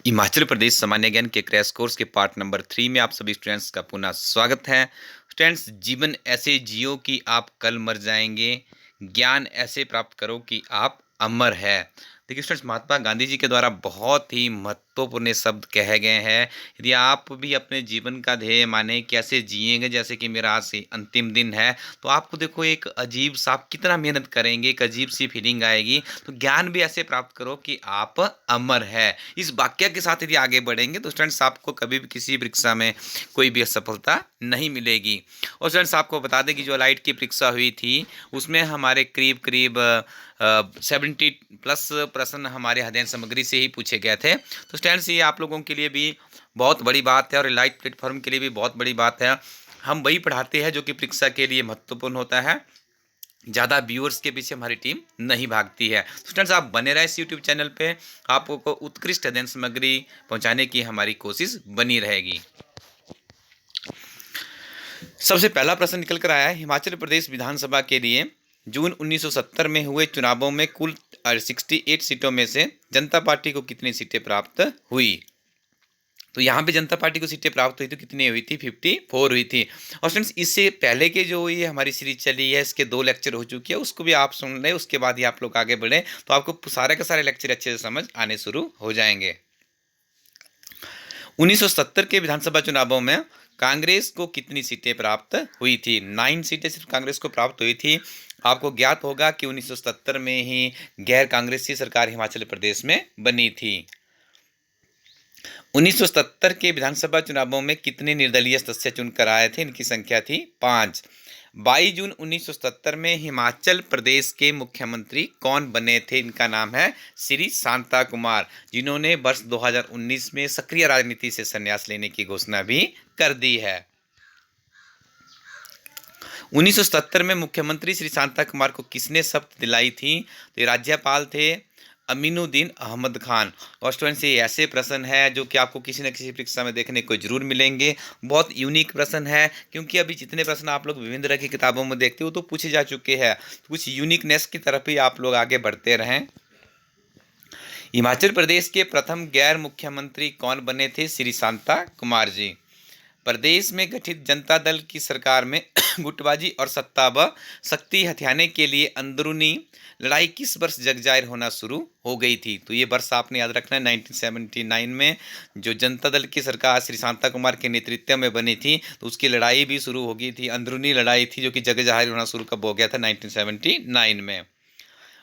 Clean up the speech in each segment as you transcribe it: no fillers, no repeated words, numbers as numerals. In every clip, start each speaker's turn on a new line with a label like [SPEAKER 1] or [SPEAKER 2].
[SPEAKER 1] हिमाचल प्रदेश सामान्य ज्ञान के क्रैश कोर्स के पार्ट नंबर 3 में आप सभी स्टूडेंट्स का पुनः स्वागत है। स्टूडेंट्स, जीवन ऐसे जियो कि आप कल मर जाएंगे, ज्ञान ऐसे प्राप्त करो कि आप अमर है। देखिए स्टूडेंट्स, महात्मा गांधी जी के द्वारा बहुत ही महत्वपूर्ण शब्द कहे गए हैं। यदि आप भी अपने जीवन का ध्येय माने कैसे जिएंगे, जैसे कि मेरा आज से अंतिम दिन है, तो आपको देखो एक अजीब सा, आप कितना मेहनत करेंगे, एक अजीब सी फीलिंग आएगी। तो ज्ञान भी ऐसे प्राप्त करो कि आप अमर है। इस वाक्य के साथ यदि आगे बढ़ेंगे तो स्टूडेंट्स आपको कभी भी किसी परीक्षा में कोई भी असफलता नहीं मिलेगी। और स्टूडेंट्स, आपको बता दें कि जो लाइट की परीक्षा हुई थी उसमें हमारे करीब करीब 70+ प्रश्न हमारे अध्ययन सामग्री से ही पूछे गए थे। तो स्टूडेंट्स, ये आप लोगों के लिए भी बहुत बड़ी बात है और लाइट प्लेटफॉर्म के लिए भी बहुत बड़ी बात है। हम वही पढ़ाते हैं जो कि परीक्षा के लिए महत्वपूर्ण होता है। ज़्यादा व्यूअर्स के पीछे हमारी टीम नहीं भागती है। तो स्टूडेंट्स, आप बने रहे इस यूट्यूब चैनल पे, आपको उत्कृष्ट अध्ययन सामग्री पहुंचाने की हमारी कोशिश बनी रहेगी। सबसे पहला प्रश्न निकल कर आया है, हिमाचल प्रदेश विधानसभा के लिए जून 1970 में हुए चुनावों में कुल 68 सीटों में से जनता पार्टी को कितनी सीटें प्राप्त हुई। तो यहाँ पे जनता पार्टी को सीटें प्राप्त हुई तो कितनी हुई थी? 54 हुई थी। और फ्रेंड्स, इससे पहले के जो ये हमारी सीरीज चली है, इसके 2 लेक्चर हो चुके हैं, उसको भी आप सुन लें, उसके बाद ही आप लोग आगे बढ़ें तो आपको सारे के सारे लेक्चर अच्छे से समझ आने शुरू हो जाएंगे। 1970 के विधानसभा चुनावों में कांग्रेस को कितनी सीटें प्राप्त हुई थी? 9 सीटें सिर्फ कांग्रेस को प्राप्त हुई थी। आपको ज्ञात होगा कि 1970 में ही गैर कांग्रेसी सरकार हिमाचल प्रदेश में बनी थी। 1970 के विधानसभा चुनावों में कितने निर्दलीय सदस्य चुनकर आए थे? इनकी संख्या थी 5। 22 जून 1970 में हिमाचल प्रदेश के मुख्यमंत्री कौन बने थे? इनका नाम है श्री शांता कुमार, जिन्होंने वर्ष 2019 में सक्रिय राजनीति से संन्यास लेने की घोषणा भी कर दी है। 1970 में मुख्यमंत्री श्री शांता कुमार को किसने शपथ दिलाई थी? तो ये राज्यपाल थे अमीनुद्दीन अहमद खान। और स्टूडेंट्स, ये ऐसे प्रश्न है जो कि आपको किसी न किसी परीक्षा में देखने को जरूर मिलेंगे। बहुत यूनिक प्रश्न है, क्योंकि अभी जितने प्रश्न आप लोग विभिन्न तरह की किताबों में देखते हो तो पूछे जा चुके हैं। कुछ यूनिकनेस की तरफ ही आप लोग आगे बढ़ते रहें। हिमाचल प्रदेश के प्रथम गैर मुख्यमंत्री कौन बने थे? श्री शांता कुमार जी। प्रदेश में गठित जनता दल की सरकार में गुटबाजी और सत्ता व शक्ति हथियाने के लिए अंदरूनी लड़ाई किस वर्ष जग जाहिर होना शुरू हो गई थी? तो ये वर्ष आपने याद रखना है, 1979 में जो जनता दल की सरकार श्री शांता कुमार के नेतृत्व में बनी थी, तो उसकी लड़ाई भी शुरू हो गई थी, अंदरूनी लड़ाई थी जो कि जग जाहिर होना शुरू कब हो गया था? 1979 में।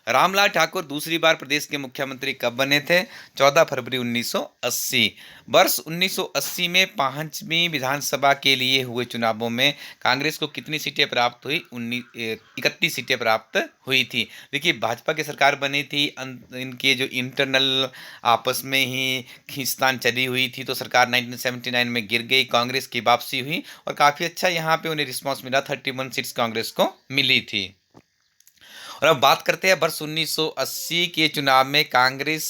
[SPEAKER 1] रामलाल ठाकुर दूसरी बार प्रदेश के मुख्यमंत्री कब बने थे? 14 फरवरी 1980। वर्ष 1980 में 5वीं विधानसभा के लिए हुए चुनावों में कांग्रेस को कितनी सीटें प्राप्त हुई? 31 सीटें प्राप्त हुई थी। देखिए, भाजपा की सरकार बनी थी, इनके जो इंटरनल आपस में ही खींचतान चली हुई थी, तो सरकार 1979 में गिर गई, कांग्रेस की वापसी हुई और काफ़ी अच्छा यहाँ पे उन्हें रिस्पॉन्स मिला, 31 सीट्स कांग्रेस को मिली थी। और अब बात करते हैं वर्ष 1980 के चुनाव में कांग्रेस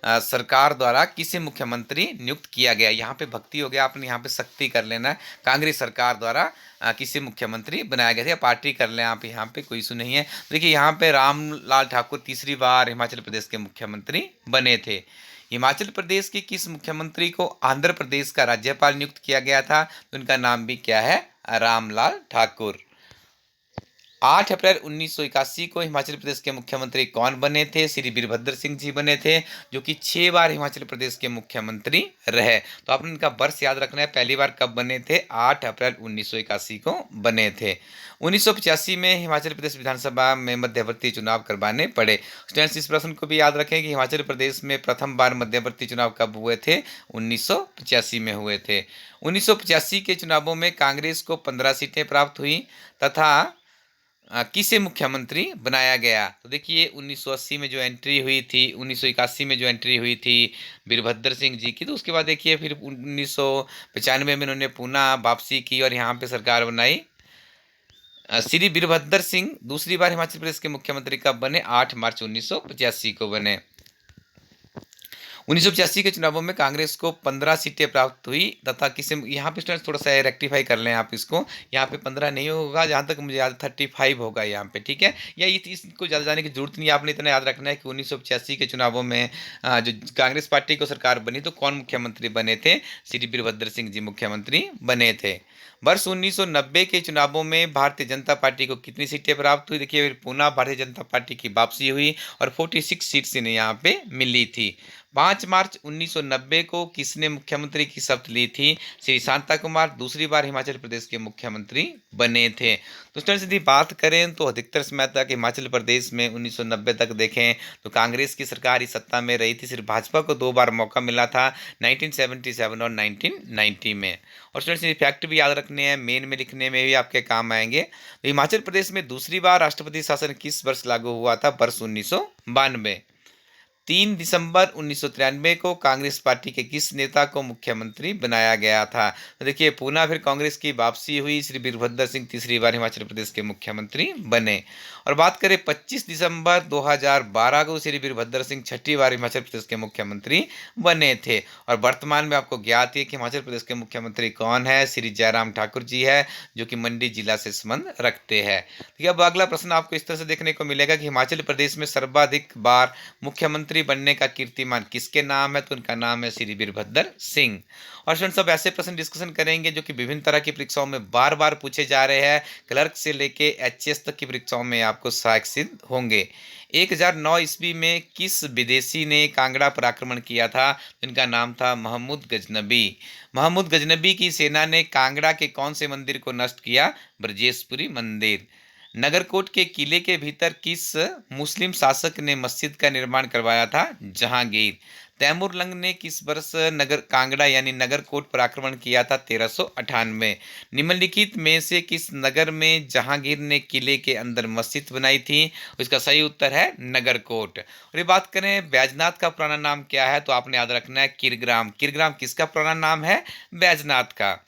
[SPEAKER 1] सरकार द्वारा किसे मुख्यमंत्री नियुक्त किया गया? यहाँ पे भक्ति हो गया, आपने यहाँ पे शक्ति कर लेना है। कांग्रेस सरकार द्वारा किसे मुख्यमंत्री बनाया गया था? पार्टी कर लें आप, यहाँ पे कोई इशू नहीं है। देखिए, यहाँ पे रामलाल ठाकुर तीसरी बार हिमाचल प्रदेश के मुख्यमंत्री बने थे। हिमाचल प्रदेश के किस मुख्यमंत्री को आंध्र प्रदेश का राज्यपाल नियुक्त किया गया था? तो उनका नाम भी क्या है? रामलाल ठाकुर। 8 अप्रैल 1981 को हिमाचल प्रदेश के मुख्यमंत्री कौन बने थे? श्री वीरभद्र सिंह जी बने थे, जो कि 6 बार हिमाचल प्रदेश के मुख्यमंत्री रहे। तो आपने इनका वर्ष याद रखना है, पहली बार कब बने थे? 8 अप्रैल 1981 को बने थे। 1985 में हिमाचल प्रदेश विधानसभा में मध्यवर्ती चुनाव करवाने पड़े। स्टूडेंट्स, इस प्रश्न को भी याद रखें कि हिमाचल प्रदेश में प्रथम बार मध्यवर्ती चुनाव कब हुए थे? 1985 में हुए थे। 1985 के चुनावों में कांग्रेस को 15 सीटें प्राप्त हुई तथा किसे मुख्यमंत्री बनाया गया? तो देखिए, 1980 में जो एंट्री हुई थी, 1981 में जो एंट्री हुई थी वीरभद्र सिंह जी की, तो उसके बाद देखिए फिर 1995 में उन्होंने पुनः वापसी की और यहाँ पे सरकार बनाई। श्री वीरभद्र सिंह दूसरी बार हिमाचल प्रदेश के मुख्यमंत्री कब बने? 8 मार्च 1985 को बने। 1985 के चुनावों में कांग्रेस को 15 सीटें प्राप्त हुई तथा किसी यहाँ पे स्टूडेंट्स थोड़ा सा रेक्टिफाई कर लें आप इसको, यहाँ पे 15 नहीं होगा, जहाँ तक मुझे याद 35 होगा यहाँ पे, ठीक है। या इसको ज़्यादा जाने की जरूरत नहीं है, आपने इतना याद रखना है कि 1985 के चुनावों में जो कांग्रेस पार्टी को सरकार बनी तो कौन मुख्यमंत्री बने थे, श्री वीरभद्र सिंह जी मुख्यमंत्री बने थे। वर्ष 1990 के चुनावों में भारतीय जनता पार्टी को कितनी सीटें प्राप्त हुई, देखिए फिर पुनः भारतीय जनता पार्टी की वापसी हुई और 46 सीट्स इन्हें यहाँ पे मिली थी। 5 मार्च 1990 को किसने मुख्यमंत्री की शपथ ली थी, श्री शांता कुमार दूसरी बार हिमाचल प्रदेश के मुख्यमंत्री बने थे। तो स्टूडेंट्स यदि बात करें तो अधिकतर समय तक हिमाचल प्रदेश में 1990 तक देखें तो कांग्रेस की सरकार ही सत्ता में रही थी, सिर्फ भाजपा को 2 बार मौका मिला था 1977 और 1990 में। और स्टूडेंट्स ये फैक्ट भी याद रखने हैं, मेन में लिखने में भी आपके काम आएंगे। तो हिमाचल प्रदेश में दूसरी बार राष्ट्रपति शासन किस वर्ष लागू हुआ था, वर्ष 1992। 3 दिसंबर 1993 को कांग्रेस पार्टी के किस नेता को मुख्यमंत्री बनाया गया था, तो देखिए पुनः फिर कांग्रेस की वापसी हुई, श्री वीरभद्र सिंह तीसरी बार हिमाचल प्रदेश के मुख्यमंत्री बने। और बात करें 25 दिसंबर 2012 को श्री वीरभद्र सिंह छठी बार हिमाचल प्रदेश के मुख्यमंत्री बने थे। और वर्तमान में आपको ज्ञात है कि हिमाचल प्रदेश के मुख्यमंत्री कौन है, श्री जयराम ठाकुर जी है, जो कि मंडी जिला से संबंध रखते हैं। ठीक है, अब अगला प्रश्न आपको इस तरह से देखने को मिलेगा कि हिमाचल प्रदेश में सर्वाधिक बार मुख्यमंत्री बनने का कीर्तिमान किसके नाम है, तो उनका नाम है श्री वीरभद्र सिंह। और स्टूडेंट्स अब ऐसे प्रश्न डिस्कशन करेंगे जो कि विभिन्न तरह की परीक्षाओं में बार बार पूछे जा रहे हैं, क्लर्क से लेके एचएएस तक की परीक्षाओं में आपको सहायक सिद्ध होंगे। 1009 ईस्वी में किस विदेशी ने कांगड़ा पर आक्रमण किया था, इनका नाम था महमूद गजनबी। महमूद गजनबी की सेना ने कांगड़ा के कौन से मंदिर को नष्ट किया, ब्रजेशपुरी मंदिर। नगरकोट के किले के भीतर किस मुस्लिम शासक ने मस्जिद का निर्माण करवाया था, जहांगीर। तैमूर लंग ने किस वर्ष नगर कांगड़ा यानी नगरकोट पर आक्रमण किया था, 1398। निम्नलिखित में से किस नगर में जहांगीर ने किले के अंदर मस्जिद बनाई थी, इसका सही उत्तर है नगरकोट। और ये बात करें बैजनाथ का पुराना नाम क्या है, तो आपने याद रखना है किरग्राम। किरग्राम किसका पुराना नाम है, बैजनाथ का।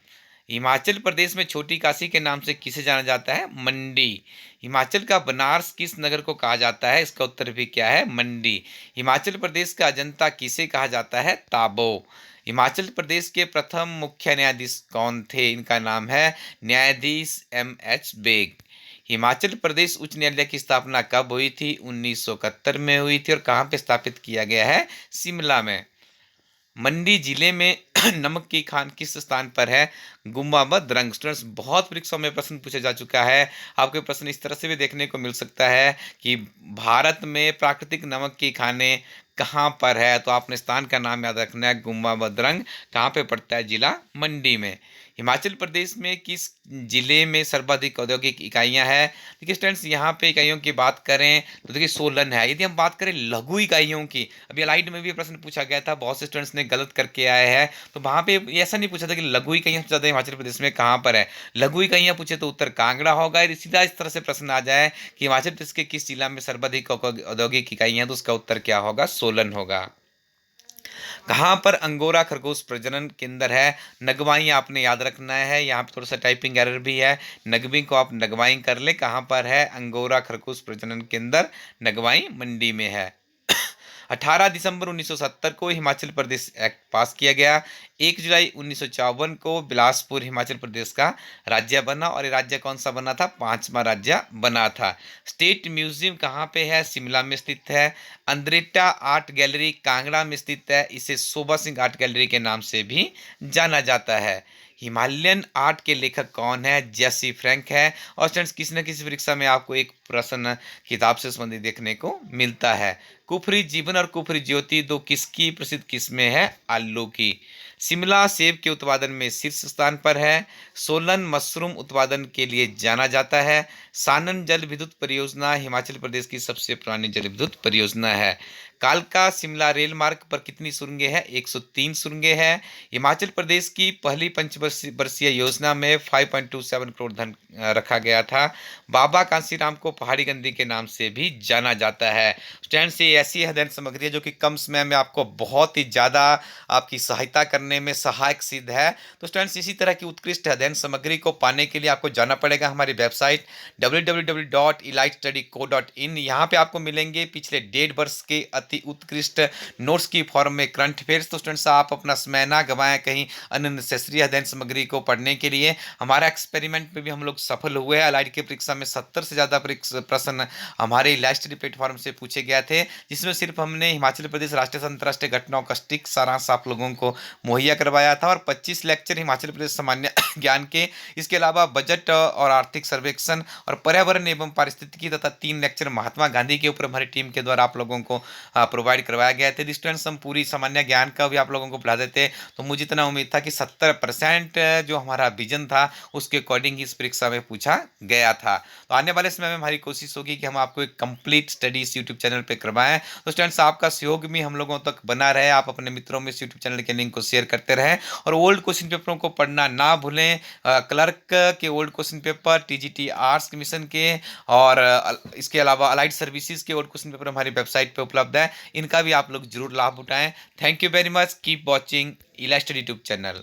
[SPEAKER 1] हिमाचल प्रदेश में छोटी काशी के नाम से किसे जाना जाता है, मंडी। हिमाचल का बनारस किस नगर को कहा जाता है, इसका उत्तर भी क्या है, मंडी। हिमाचल प्रदेश का अजंता किसे कहा जाता है, ताबो। हिमाचल प्रदेश के प्रथम मुख्य न्यायाधीश कौन थे, इनका नाम है न्यायाधीश एम.एच. बेग। हिमाचल प्रदेश उच्च न्यायालय की स्थापना कब हुई थी, 1971 में हुई थी। और कहाँ पे स्थापित किया गया है, शिमला में। मंडी जिले में नमक की खान किस स्थान पर है, गुम्बाबद रंग। स्टूडेंट्स बहुत परीक्षाओं में प्रश्न पूछा जा चुका है, आपके प्रश्न इस तरह से भी देखने को मिल सकता है कि भारत में प्राकृतिक नमक की खानें कहाँ पर है, तो आपने स्थान का नाम याद रखना है, गुम्बाबद रंग। कहाँ पे पड़ता है, जिला मंडी में। हिमाचल प्रदेश में किस जिले में सर्वाधिक औद्योगिक इकाइयां हैं, देखिए स्टूडेंट्स यहाँ पे इकाइयों की बात करें तो देखिए 16 है। यदि हम बात करें लघु इकाइयों की, अभी अलाइड में भी प्रश्न पूछा गया था, बहुत से स्टूडेंट्स ने गलत करके आए हैं, तो वहाँ पे ऐसा नहीं पूछा था कि लघु इकाइयां सबसे ज़्यादा हिमाचल प्रदेश में कहाँ पर है। लघु इकाइयां पूछे तो उत्तर कांगड़ा होगा। यदि सीधा इस तरह से प्रश्न आ जाए कि हिमाचल प्रदेश के किस जिला में सर्वाधिक औद्योगिक इकाइयां, तो उसका उत्तर क्या होगा, सोलन होगा। कहाँ पर अंगोरा खरगोश प्रजनन केंद्र है, नगवाई आपने याद रखना है, यहाँ पे थोड़ा सा टाइपिंग एरर भी है, नगवी को आप नगवाई कर ले। कहाँ पर है अंगोरा खरगोश प्रजनन केंद्र, नगवाई मंडी में है। 18 दिसंबर 1970 को हिमाचल प्रदेश एक्ट पास किया गया। 1 जुलाई 1954 को बिलासपुर हिमाचल प्रदेश का राज्य बना, और ये राज्य कौन सा बना था, 5वां राज्य बना था। स्टेट म्यूजियम कहाँ पे है, शिमला में स्थित है। अंद्रेटा आर्ट गैलरी कांगड़ा में स्थित है, इसे शोभा सिंह आर्ट गैलरी के नाम से भी जाना जाता है। हिमालयन आर्ट के लेखक कौन है, जेसी फ्रैंक है। और स्टूडेंट्स किसी न किसी परीक्षा में आपको एक प्रश्न किताब से संबंधित देखने को मिलता है। कुफरी जीवन और कुफरी ज्योति दो किसकी प्रसिद्ध किस्में हैं, आलू की। शिमला सेब के उत्पादन में शीर्ष स्थान पर है। सोलन मशरूम उत्पादन के लिए जाना जाता है। सानन जल विद्युत परियोजना हिमाचल प्रदेश की सबसे पुरानी जल विद्युत परियोजना है। कालका शिमला रेल मार्ग पर कितनी सुरंगें हैं, 103 सुरंगें हैं। हिमाचल प्रदेश की पहली पंचवर्षीय योजना में 5.27 करोड़ धन रखा गया था। बाबा कांसीराम को पहाड़ी गंदी के नाम से भी जाना जाता है। स्टूडेंट्स ये ऐसी अध्ययन सामग्री है जो कि कम समय में आपको बहुत ही ज़्यादा आपकी सहायता करने में सहायक सिद्ध है। तो स्टूडेंट्स इसी तरह की उत्कृष्ट अध्ययन सामग्री को पाने के लिए आपको जाना पड़ेगा हमारी वेबसाइट www.elitestudyco.in। यहाँ पे आपको मिलेंगे पिछले 1.5 वर्ष के साथ ही उत्कृष्ट नोट्स की फॉर्म में करंट अफेयर्स। तो स्टूडेंट्स आप अपना समय ना गंवाएं कहीं अननेसेसरी अध्ययन सामग्री को पढ़ने के लिए। हमारा एक्सपेरिमेंट में भी हम लोग सफल हुए हैं। एलआईडी की परीक्षा में 70 से ज़्यादा प्रश्न हमारे लाइव स्टडी प्लेटफॉर्म से पूछे गए थे, जिसमें सिर्फ हमने हिमाचल प्रदेश राष्ट्रीय से अंतर्राष्ट्रीय घटनाओं का सटीक सारांश आप लोगों को मुहैया करवाया था और 25 लेक्चर हिमाचल प्रदेश सामान्य ज्ञान के, इसके अलावा बजट और आर्थिक सर्वेक्षण और पर्यावरण एवं पारिस्थितिकी तथा 3 लेक्चर महात्मा गांधी के ऊपर हमारी टीम के द्वारा आप लोगों को प्रोवाइड करवाया गया थे। स्टूडेंट्स हम पूरी सामान्य ज्ञान का भी आप लोगों को पढ़ा देते, तो मुझे इतना उम्मीद था कि 70% जो हमारा विजन था उसके अकॉर्डिंग इस परीक्षा में पूछा गया था। तो आने वाले समय में हमारी कोशिश होगी कि हम आपको एक कंप्लीट स्टडी इस यूट्यूब चैनल पर करवाएं। तो स्टूडेंट्स आपका सहयोग भी हम लोगों तक बना रहे, आप अपने मित्रों में इस यूट्यूब चैनल के लिंक को शेयर करते रहें और ओल्ड क्वेश्चन पेपरों को पढ़ना ना भूलें। क्लर्क के old question paper, TGT arts commission के और इसके अलावा अलाइड सर्विसेज के ओल्ड क्वेश्चन पेपर हमारी वेबसाइट पे उपलब्ध है, इनका भी आप लोग जरूर लाभ उठाएं। Thank you very much, keep watching इला स्टडी यूट्यूब चैनल।